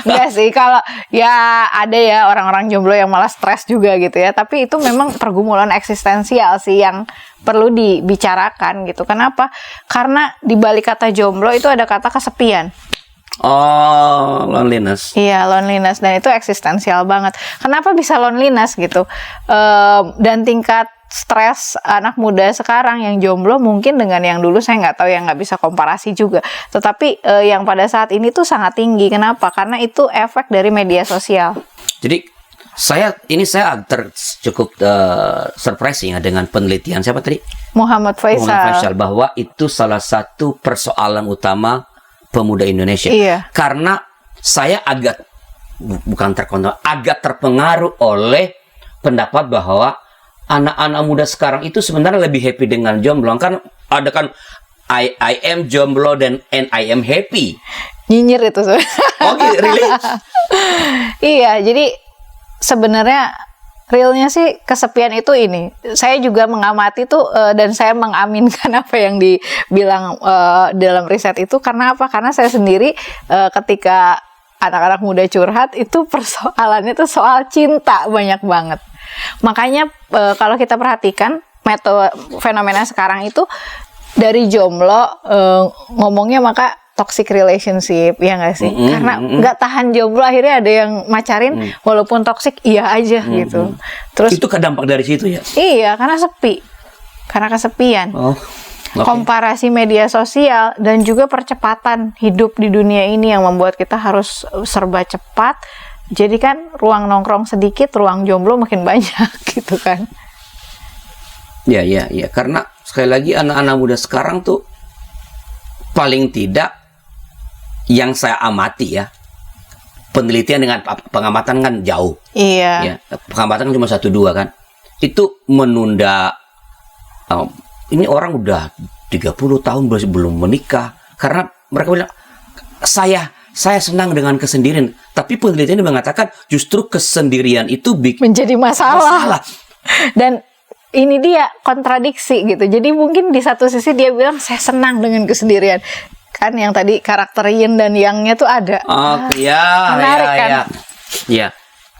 Speaker 2: Enggak sih, kalau ya ada ya orang-orang jomblo yang malah stres juga gitu ya. Tapi itu memang pergumulan eksistensial sih yang perlu dibicarakan gitu. Kenapa? Karena di balik kata jomblo itu ada kata kesepian.
Speaker 1: Oh, loneliness.
Speaker 2: Iya, loneliness, dan itu eksistensial banget. Kenapa bisa loneliness gitu? Dan tingkat stres anak muda sekarang yang jomblo mungkin dengan yang dulu saya nggak tahu, yang nggak bisa komparasi juga. Tetapi yang pada saat ini tuh sangat tinggi. Kenapa? Karena itu efek dari media sosial.
Speaker 1: Jadi saya cukup surprising ya dengan penelitian siapa tadi?
Speaker 2: Muhammad Faisal.
Speaker 1: Bahwa itu salah satu persoalan utama pemuda Indonesia.
Speaker 2: Iya.
Speaker 1: Karena saya agak terpengaruh oleh pendapat bahwa anak-anak muda sekarang itu sebenarnya lebih happy dengan jomblo. Kan ada kan I am jomblo dan I am happy.
Speaker 2: Nyinyir itu sebenarnya.
Speaker 1: Oh, really?
Speaker 2: Iya, jadi sebenarnya realnya sih kesepian itu ini. Saya juga mengamati tuh dan saya mengaminkan apa yang dibilang dalam riset itu. Karena apa? Karena saya sendiri ketika anak-anak muda curhat itu persoalannya tuh soal cinta banyak banget. Makanya kalau kita perhatikan metode fenomena sekarang itu dari jomblo ngomongnya maka toxic relationship, ya nggak sih? Karena nggak tahan jomblo, akhirnya ada yang macarin walaupun toxic, iya aja gitu. Terus
Speaker 1: itu dampak dari situ ya?
Speaker 2: Iya, karena sepi, karena kesepian.
Speaker 1: Oh, okay.
Speaker 2: Komparasi media sosial dan juga percepatan hidup di dunia ini yang membuat kita harus serba cepat. Jadi kan ruang nongkrong sedikit, ruang jomblo makin banyak gitu kan?
Speaker 1: Ya. Karena sekali lagi anak-anak muda sekarang tuh paling tidak yang saya amati ya, penelitian dengan pengamatan kan jauh.
Speaker 2: Iya.
Speaker 1: Ya, pengamatan kan cuma 1-2 kan. Itu menunda. Ini orang udah 30 tahun belum menikah karena mereka bilang saya senang dengan kesendirian. Tapi penelitian mengatakan justru kesendirian itu
Speaker 2: menjadi masalah. Dan ini dia kontradiksi gitu. Jadi mungkin di satu sisi dia bilang saya senang dengan kesendirian. Kan yang tadi karakter yin dan yang-nya tuh ada. Menarik kan?
Speaker 1: Ya.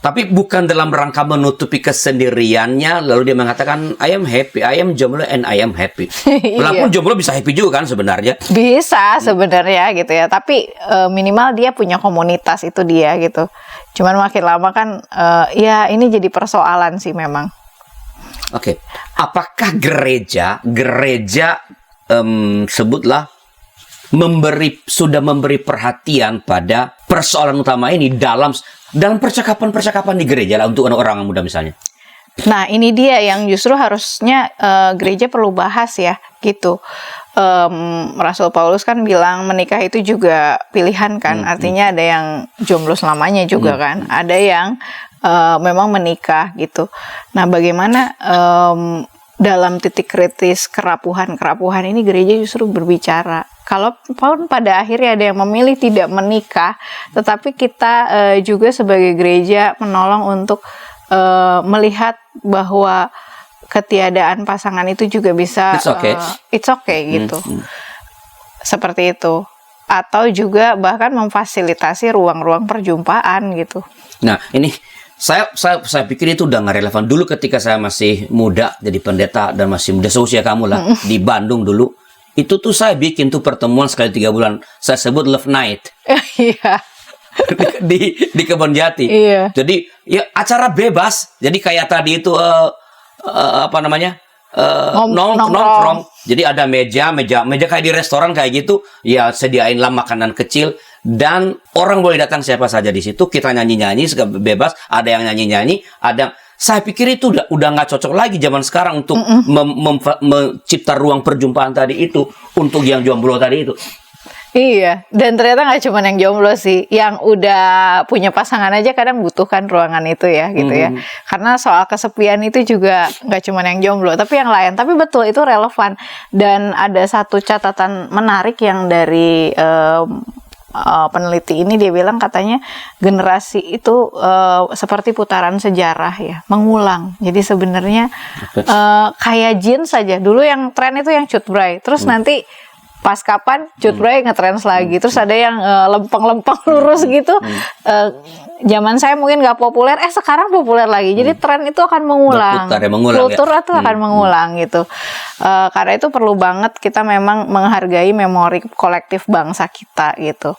Speaker 1: Tapi bukan dalam rangka menutupi kesendiriannya, lalu dia mengatakan I am happy, I am jomblo and I am happy. Walaupun jomblo bisa happy juga kan sebenarnya.
Speaker 2: Bisa sebenarnya gitu ya. Tapi minimal dia punya komunitas, itu dia gitu. Cuman makin lama kan ya ini jadi persoalan sih memang.
Speaker 1: Oke. Apakah gereja sebutlah sudah memberi perhatian pada persoalan utama ini dalam percakapan-percakapan di gereja lah untuk orang-orang muda misalnya?
Speaker 2: Nah, ini dia yang justru harusnya gereja perlu bahas ya, gitu. Rasul Paulus kan bilang menikah itu juga pilihan kan, artinya ada yang jomblo selamanya juga kan, ada yang memang menikah gitu. Nah, bagaimana dalam titik kritis kerapuhan ini gereja justru berbicara. Kalaupun pada akhirnya ada yang memilih tidak menikah, tetapi kita juga sebagai gereja menolong untuk melihat bahwa ketiadaan pasangan itu juga bisa it's okay gitu. Seperti itu. Atau juga bahkan memfasilitasi ruang-ruang perjumpaan gitu.
Speaker 1: Nah, ini saya pikir itu udah nggak relevan. Dulu ketika saya masih muda jadi pendeta dan masih muda seusia kamu lah di Bandung dulu, itu tuh saya bikin tuh pertemuan sekali 3 bulan. Saya sebut Love Night.
Speaker 2: Iya.
Speaker 1: di Kebon Jati.
Speaker 2: Iya.
Speaker 1: Jadi ya acara bebas. Jadi kayak tadi itu nongkrong. Jadi ada meja kayak di restoran kayak gitu. Ya sediainlah makanan kecil. Dan orang boleh datang siapa saja di situ. Kita nyanyi-nyanyi bebas. Ada yang nyanyi-nyanyi. Saya pikir itu udah nggak cocok lagi zaman sekarang untuk mencipta ruang perjumpaan tadi itu untuk yang jomblo tadi itu.
Speaker 2: Iya, dan ternyata nggak cuma yang jomblo sih, yang udah punya pasangan aja kadang butuhkan ruangan itu ya, gitu ya. Karena soal kesepian itu juga nggak cuma yang jomblo, tapi yang lain. Tapi betul itu relevan. Dan ada satu catatan menarik yang dari peneliti ini dia bilang katanya generasi itu seperti putaran sejarah ya, mengulang. Jadi sebenarnya kayak jeans saja. Dulu yang tren itu yang cutbray, terus nanti pas kapan cutbray ngetrend lagi, terus ada yang lempeng-lempeng lurus gitu. Zaman saya mungkin nggak populer, sekarang populer lagi. Jadi tren itu akan mengulang,
Speaker 1: Berputar ya, mengulang
Speaker 2: kultur
Speaker 1: ya.
Speaker 2: itu akan mengulang gitu. Karena itu perlu banget kita memang menghargai memori kolektif bangsa kita gitu.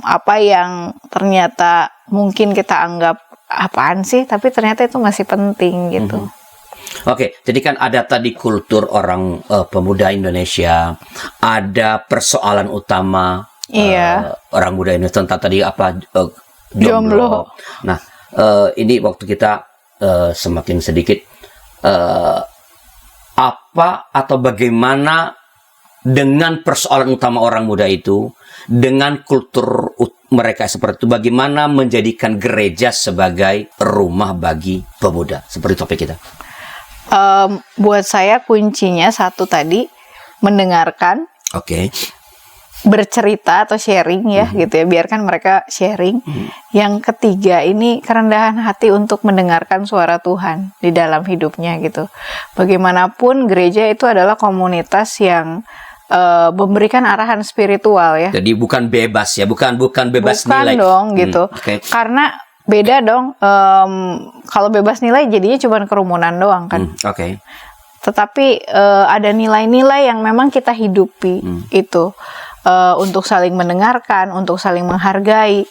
Speaker 2: Apa yang ternyata mungkin kita anggap apaan sih, tapi ternyata itu masih penting gitu.
Speaker 1: Oke, jadi kan ada tadi kultur orang pemuda Indonesia, ada persoalan utama orang muda Indonesia tentang tadi apa jomblo. Nah, ini waktu kita semakin sedikit, apa atau bagaimana dengan persoalan utama orang muda itu, dengan kultur mereka seperti itu, bagaimana menjadikan gereja sebagai rumah bagi pemuda, seperti topik kita.
Speaker 2: Buat saya kuncinya satu tadi, mendengarkan, bercerita atau sharing ya gitu ya, biarkan mereka sharing. Yang ketiga ini kerendahan hati untuk mendengarkan suara Tuhan di dalam hidupnya gitu. Bagaimanapun gereja itu adalah komunitas yang memberikan arahan spiritual ya.
Speaker 1: Jadi bukan bebas ya, bukan bebas nilai.
Speaker 2: Bukan dong gitu. Karena beda dong, kalau bebas nilai jadinya cuma kerumunan doang kan. Tetapi ada nilai-nilai yang memang kita hidupi itu, untuk saling mendengarkan, untuk saling menghargai,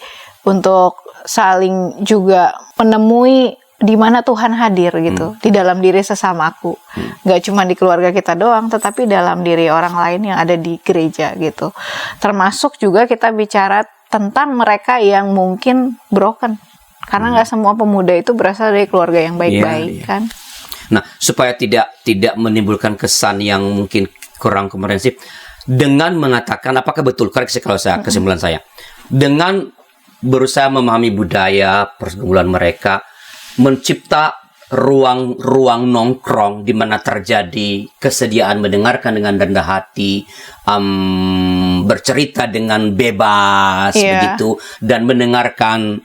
Speaker 2: untuk saling juga menemui di mana Tuhan hadir gitu, di dalam diri sesamaku. Gak cuma di keluarga kita doang, tetapi dalam diri orang lain yang ada di gereja gitu. Termasuk juga kita bicara tentang mereka yang mungkin broken. Karena nggak semua pemuda itu berasal dari keluarga yang baik-baik kan.
Speaker 1: Nah, supaya tidak menimbulkan kesan yang mungkin kurang komprehensif, dengan mengatakan apakah betul, koreksi kalau kesimpulan saya, dengan berusaha memahami budaya pergumulan mereka, mencipta ruang nongkrong di mana terjadi kesediaan mendengarkan dengan rendah hati, bercerita dengan bebas begitu, dan mendengarkan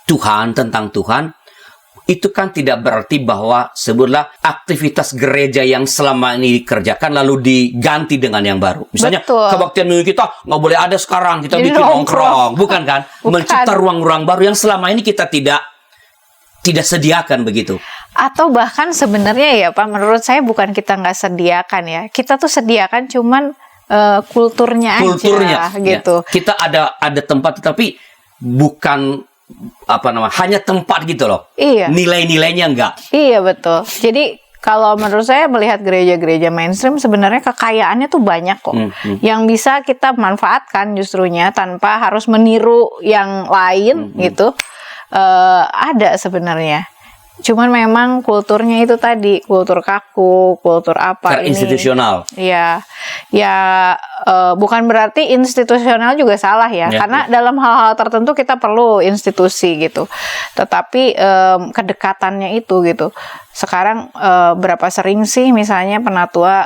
Speaker 1: Tuhan, tentang Tuhan, itu kan tidak berarti bahwa sebutlah aktivitas gereja yang selama ini dikerjakan lalu diganti dengan yang baru. Misalnya kebaktian minggu kita nggak boleh ada sekarang, kita bikin nongkrong, bukan kan? Mencipta ruang-ruang baru yang selama ini kita tidak sediakan begitu.
Speaker 2: Atau bahkan sebenarnya ya Pak, menurut saya bukan kita nggak sediakan ya, kita tuh sediakan cuman kulturnya aja gitu.
Speaker 1: Ya. Kita ada tempat, tetapi bukan hanya tempat gitu loh.
Speaker 2: Iya.
Speaker 1: Nilai-nilainya enggak.
Speaker 2: Iya betul. Jadi kalau menurut saya melihat gereja-gereja mainstream sebenarnya kekayaannya tuh banyak kok. Yang bisa kita manfaatkan justrunya tanpa harus meniru yang lain gitu. Ada sebenarnya. Cuman memang kulturnya itu tadi, kultur kaku, kultur apa ini.
Speaker 1: Institusional.
Speaker 2: Iya. Ya bukan berarti institusional juga salah ya. Karena dalam hal-hal tertentu kita perlu institusi gitu. Tetapi kedekatannya itu gitu. Sekarang berapa sering sih misalnya penatua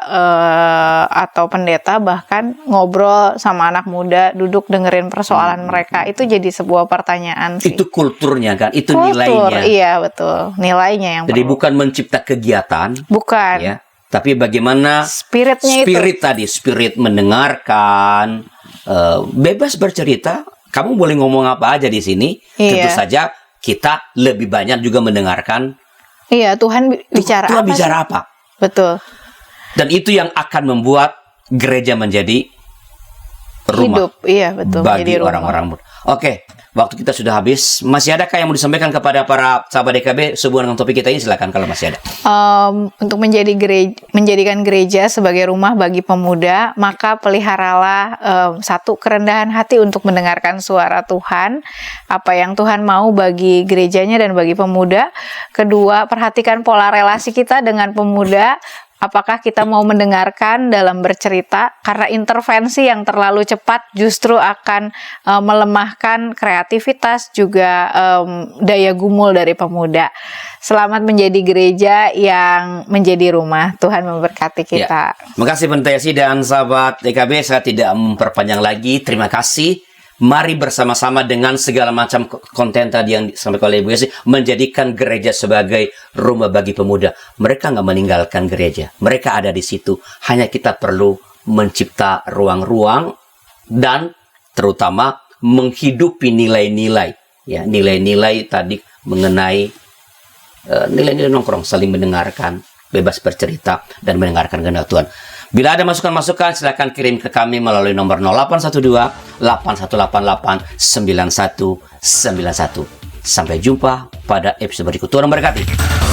Speaker 2: atau pendeta bahkan ngobrol sama anak muda, duduk dengerin persoalan mereka, itu jadi sebuah pertanyaan sih.
Speaker 1: Itu kulturnya kan, itu
Speaker 2: kultur,
Speaker 1: nilainya.
Speaker 2: Iya betul, nilainya yang
Speaker 1: jadi
Speaker 2: perlu.
Speaker 1: bukan mencipta kegiatan,
Speaker 2: bukan.
Speaker 1: Ya, tapi bagaimana spirit mendengarkan, bebas bercerita. Kamu boleh ngomong apa aja di sini. Tentu saja kita lebih banyak juga mendengarkan.
Speaker 2: Iya, Tuhan bicara
Speaker 1: apa?
Speaker 2: Betul.
Speaker 1: Dan itu yang akan membuat gereja menjadi rumah.
Speaker 2: Hidup, iya betul.
Speaker 1: Bagi orang-orang muda. Oke, waktu kita sudah habis. Masih adakah yang mau disampaikan kepada para sahabat DKB sehubungan dengan topik kita ini? Silakan kalau masih ada.
Speaker 2: Untuk menjadikan gereja sebagai rumah bagi pemuda, maka peliharalah satu, kerendahan hati untuk mendengarkan suara Tuhan, apa yang Tuhan mau bagi gerejanya dan bagi pemuda. Kedua, perhatikan pola relasi kita dengan pemuda. Apakah kita mau mendengarkan dalam bercerita? Karena intervensi yang terlalu cepat justru akan melemahkan kreativitas juga daya gumul dari pemuda. Selamat menjadi gereja yang menjadi rumah. Tuhan memberkati kita.
Speaker 1: Ya. Terima kasih Pendeta Yesi dan sahabat EKB. Saya tidak memperpanjang lagi. Terima kasih. Mari bersama-sama dengan segala macam konten tadi yang disampaikan oleh Ibu Yesi, menjadikan gereja sebagai rumah bagi pemuda. Mereka nggak meninggalkan gereja. Mereka ada di situ. Hanya kita perlu mencipta ruang-ruang dan terutama menghidupi nilai-nilai. Ya, nilai-nilai tadi mengenai nilai-nilai nongkrong, saling mendengarkan, bebas bercerita, dan mendengarkan kehendak Tuhan. Bila ada masukan-masukan, silakan kirim ke kami melalui nomor 0812-8188-9191. Sampai jumpa pada episode berikut. Tuhan memberkati.